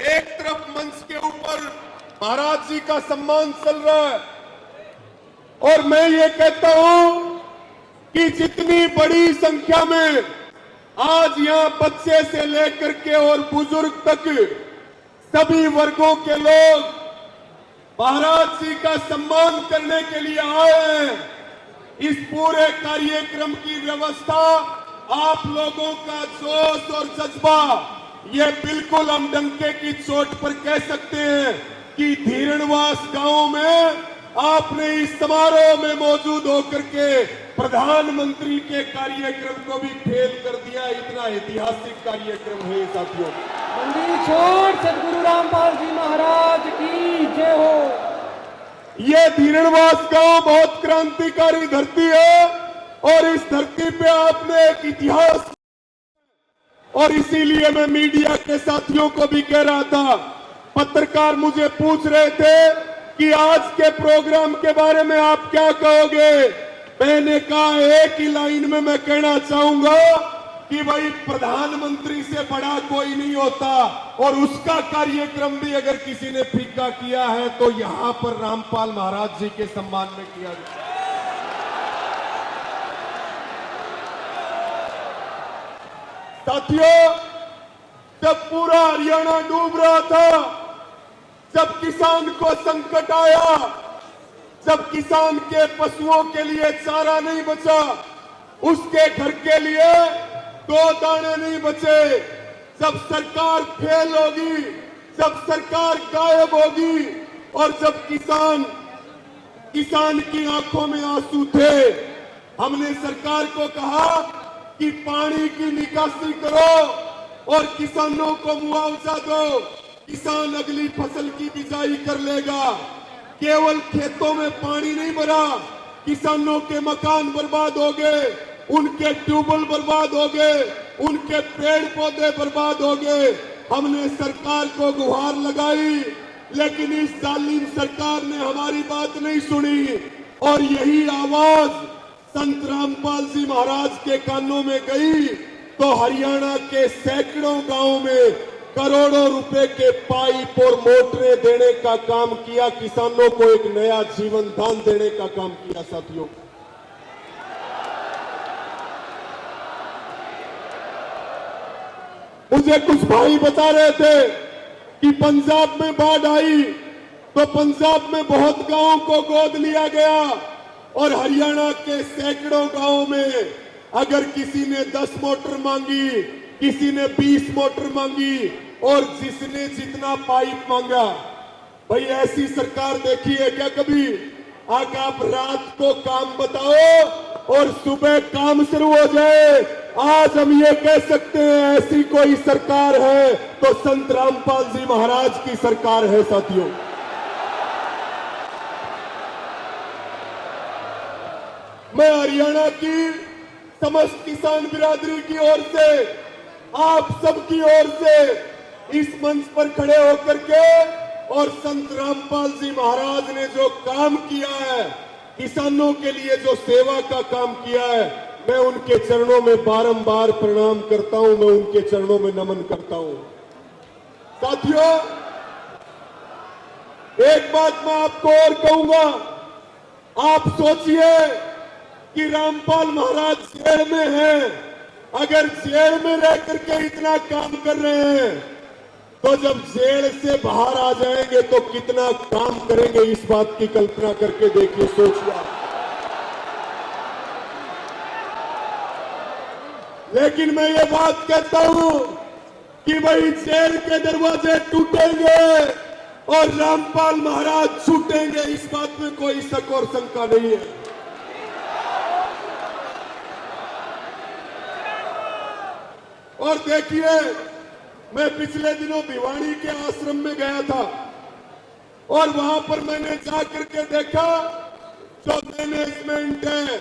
एक तरफ मंच के ऊपर महाराज जी का सम्मान चल रहा है और मैं ये कहता हूं कि जितनी बड़ी संख्या में आज यहां बच्चे से लेकर के और बुजुर्ग तक सभी वर्गों के लोग महाराज जी का सम्मान करने के लिए आए हैं, इस पूरे कार्यक्रम की व्यवस्था आप लोगों का जोश और जज्बा, ये बिल्कुल हम डंके की चोट पर कह सकते हैं कि धीरणवास गांव में आपने इस समारोह में मौजूद होकर के प्रधानमंत्री के कार्यक्रम को भी फेल कर दिया। इतना ऐतिहासिक कार्यक्रम है साथियों। मंदिर छोड़ सदगुरु रामपाल जी महाराज की जय हो। ये धीरणवास गांव बहुत क्रांतिकारी धरती है और इस धरती पे आपने एक इतिहास, और इसीलिए मैं मीडिया के साथियों को भी कह रहा था, पत्रकार मुझे पूछ रहे थे कि आज के प्रोग्राम के बारे में आप क्या कहोगे। मैंने कहा एक ही लाइन में मैं कहना चाहूंगा कि भाई प्रधानमंत्री से बड़ा कोई नहीं होता और उसका कार्यक्रम भी अगर किसी ने फीका किया है तो यहां पर रामपाल महाराज जी के सम्मान में किया गया। साथियों, जब पूरा हरियाणा डूब रहा था, जब किसान को संकट आया, जब किसान के पशुओं के लिए चारा नहीं बचा, उसके घर के लिए 2 दाने नहीं बचे, जब सरकार फेल होगी, जब सरकार गायब होगी और जब किसान की आंखों में आंसू थे, हमने सरकार को कहा कि पानी की निकासी करो और किसानों को मुआवजा दो, किसान अगली फसल की बिजाई कर लेगा। केवल खेतों में पानी नहीं भरा, किसानों के मकान बर्बाद हो गए, उनके ट्यूबवेल बर्बाद हो गए, उनके पेड़ पौधे बर्बाद हो गए। हमने सरकार को गुहार लगाई, लेकिन इस जालिम सरकार ने हमारी बात नहीं सुनी और यही आवाज संत रामपाल जी महाराज के कानों में गई तो हरियाणा के सैकड़ों गांवों में करोड़ों रुपए के पाइप और मोटरें देने का काम किया, किसानों को एक नया जीवन दान देने का काम किया। साथियों, मुझे कुछ भाई बता रहे थे कि पंजाब में बाढ़ आई तो पंजाब में बहुत गांवों को गोद लिया गया और हरियाणा के सैकड़ों गांवों में अगर किसी ने 10 मोटर मांगी, किसी ने 20 मोटर मांगी और जिसने जितना पाइप मांगा। भाई ऐसी सरकार देखी है क्या कभी? आगे आप रात को काम बताओ और सुबह काम शुरू हो जाए। आज हम ये कह सकते हैं ऐसी कोई सरकार है तो संत रामपाल जी महाराज की सरकार है। साथियों, मैं हरियाणा की समस्त किसान बिरादरी की ओर से, आप सबकी ओर से इस मंच पर खड़े होकर के और संत रामपाल जी महाराज ने जो काम किया है, किसानों के लिए जो सेवा का काम किया है, मैं उनके चरणों में बारंबार प्रणाम करता हूं, मैं उनके चरणों में नमन करता हूं। साथियों, एक बात मैं आपको और कहूंगा, आप सोचिए कि रामपाल महाराज जेल में हैं, अगर जेल में रह करके इतना काम कर रहे हैं तो जब जेल से बाहर आ जाएंगे तो कितना काम करेंगे, इस बात की कल्पना करके देखिए, सोचिए। लेकिन मैं ये बात कहता हूं कि भाई जेल के दरवाजे टूटेंगे और रामपाल महाराज छूटेंगे, इस बात में कोई शक और शंका नहीं है। और देखिए, मैं पिछले दिनों भिवानी के आश्रम में गया था और वहां पर मैंने जाकर के देखा जो मैनेजमेंट है,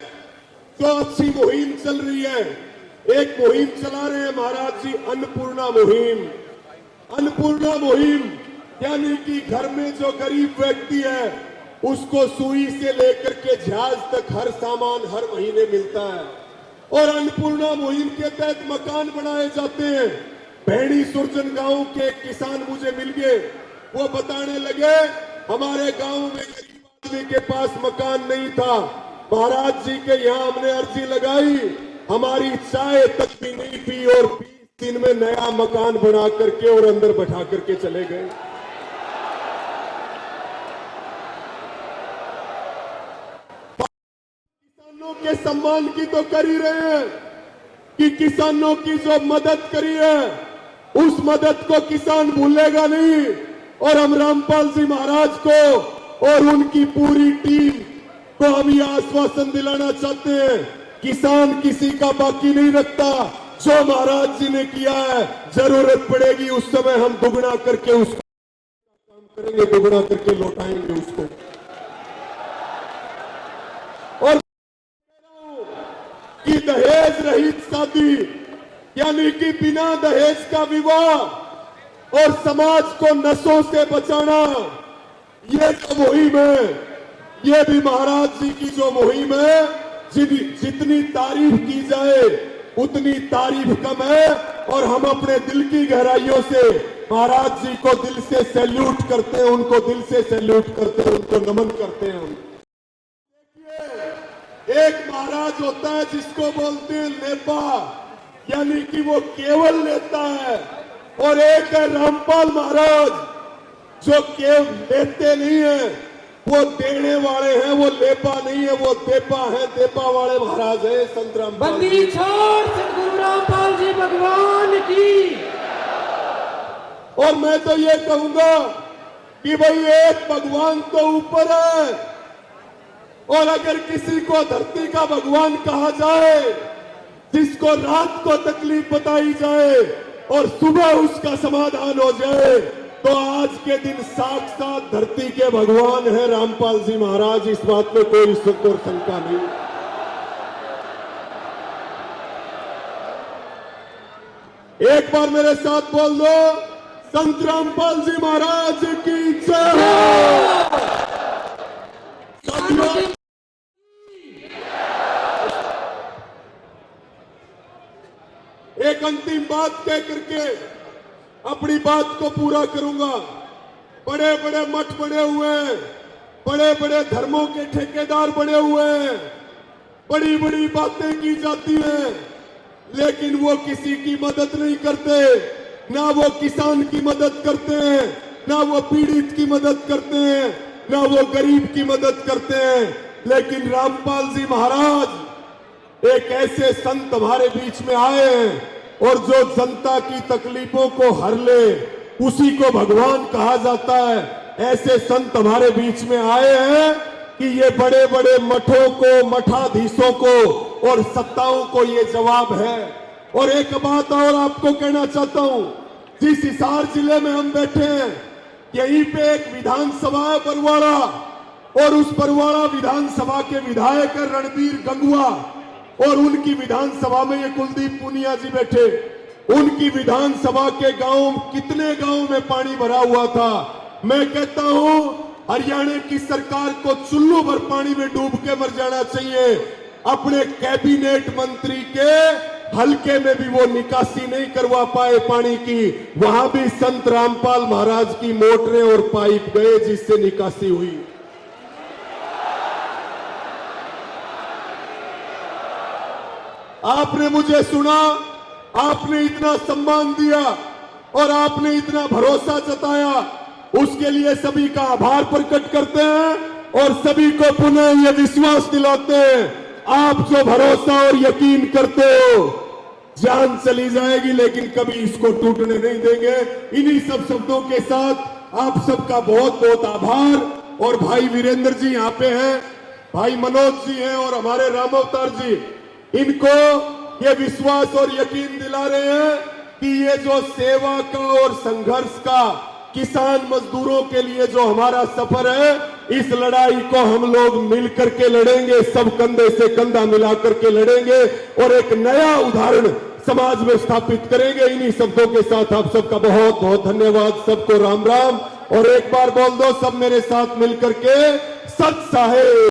जो अच्छी मुहिम चल रही है। एक मुहिम चला रहे हैं महाराज जी, अन्नपूर्णा मुहिम। अन्नपूर्णा मुहिम यानी कि घर में जो गरीब व्यक्ति है उसको सुई से लेकर के झाज तक हर सामान हर महीने मिलता है और अन्नपूर्णा मुहिम के तहत मकान बनाए जाते हैं। भैणी सुरजन गांव के किसान मुझे मिल गए। वो बताने लगे हमारे गांव में गरीब आदमी के पास मकान नहीं था, महाराज जी के यहाँ हमने अर्जी लगाई, हमारी चाय तक भी नहीं पी और 20 दिन में नया मकान बना करके और अंदर बैठा करके चले गए। किसानों के सम्मान की तो कर ही रहे हैं कि किसानों की जो मदद करी है उस मदद को किसान भूलेगा नहीं। और हम रामपाल जी महाराज को और उनकी पूरी टीम को हम ये आश्वासन दिलाना चाहते हैं, किसान किसी का बाकी नहीं रखता। जो महाराज जी ने किया है, जरूरत पड़ेगी उस समय हम दुगना करके उसको काम करेंगे, दुगना करके लौटाएंगे उसको। और कि दहेज रहित शादी यानी कि बिना दहेज का विवाह और समाज को नशों से बचाना, ये जो मुहिम है, ये भी महाराज जी की जो मुहिम है, जितनी तारीफ की जाए उतनी तारीफ कम है। और हम अपने दिल की गहराइयों से महाराज जी को दिल से सैल्यूट करते हैं, उनको दिल से सैल्यूट करते हैं, उनको नमन करते हैं हम। देखिए, एक महाराज होता है जिसको बोलते हैं नेता, यानी कि वो केवल नेता है, और एक है रामपाल महाराज जो केवल लेते नहीं है, वो देने वाले हैं, वो लेपा नहीं है, वो देपा है, देपा वाले महाराज है संत रामपाल। बंदी छोड़ सदगुरु रामपाल जी भगवान की। और मैं तो ये कहूंगा कि भाई एक भगवान तो ऊपर है, और अगर किसी को धरती का भगवान कहा जाए, जिसको रात को तकलीफ बताई जाए और सुबह उसका समाधान हो जाए, तो आज के दिन साक्षात धरती के भगवान है रामपाल जी महाराज। इस बात में कोई शक और शंका नहीं। एक बार मेरे साथ बोल दो, संत रामपाल जी महाराज की जय हो। एक अंतिम बात कह करके अपनी बात को पूरा करूंगा। बड़े बड़े मठ बने हुए हैं, बड़े बड़े धर्मों के ठेकेदार बने हुए हैं, बड़ी बड़ी बातें की जाती हैं, लेकिन वो किसी की मदद नहीं करते। ना वो किसान की मदद करते हैं, ना वो पीड़ित की मदद करते हैं, ना वो गरीब की मदद करते हैं। लेकिन रामपाल जी महाराज एक ऐसे संत हमारे बीच में आए हैं, और जो जनता की तकलीफों को हर ले उसी को भगवान कहा जाता है। ऐसे संत हमारे बीच में आए हैं कि ये बड़े बड़े मठों को, मठाधीशों को और सत्ताओं को ये जवाब है। और एक बात और आपको कहना चाहता हूं, जिस हिसार जिले में हम बैठे हैं, यहीं पे एक विधानसभा है बरवाड़ा, और उस बरवाड़ा विधानसभा के विधायक है रणबीर गंगुआ, और उनकी विधानसभा में ये कुलदीप पूनिया जी बैठे। उनकी विधानसभा के गांव, कितने गांव में पानी भरा हुआ था। मैं कहता हूं हरियाणा की सरकार को चुल्लू भर पानी में डूब के मर जाना चाहिए। अपने कैबिनेट मंत्री के हल्के में भी वो निकासी नहीं करवा पाए पानी की, वहां भी संत रामपाल महाराज की मोटरें और पाइप गए जिससे निकासी हुई। आपने मुझे सुना, आपने इतना सम्मान दिया और आपने इतना भरोसा जताया, उसके लिए सभी का आभार प्रकट करते हैं और सभी को पुनः यह विश्वास दिलाते हैं, आप जो भरोसा और यकीन करते हो, जान चली जाएगी लेकिन कभी इसको टूटने नहीं देंगे। इन्हीं सब शब्दों के साथ आप सबका बहुत बहुत आभार। और भाई वीरेंद्र जी यहाँ पे हैं, भाई मनोज जी हैं और हमारे राम अवतार जी, इनको ये विश्वास और यकीन दिला रहे हैं कि ये जो सेवा का और संघर्ष का, किसान मजदूरों के लिए जो हमारा सफर है, इस लड़ाई को हम लोग मिलकर के लड़ेंगे, सब कंधे से कंधा मिला करके लड़ेंगे और एक नया उदाहरण समाज में स्थापित करेंगे। इन्हीं शब्दों के साथ आप सबका बहुत बहुत धन्यवाद। सबको राम राम। और एक बार बोल दो सब मेरे साथ मिलकर के, सत साहेब।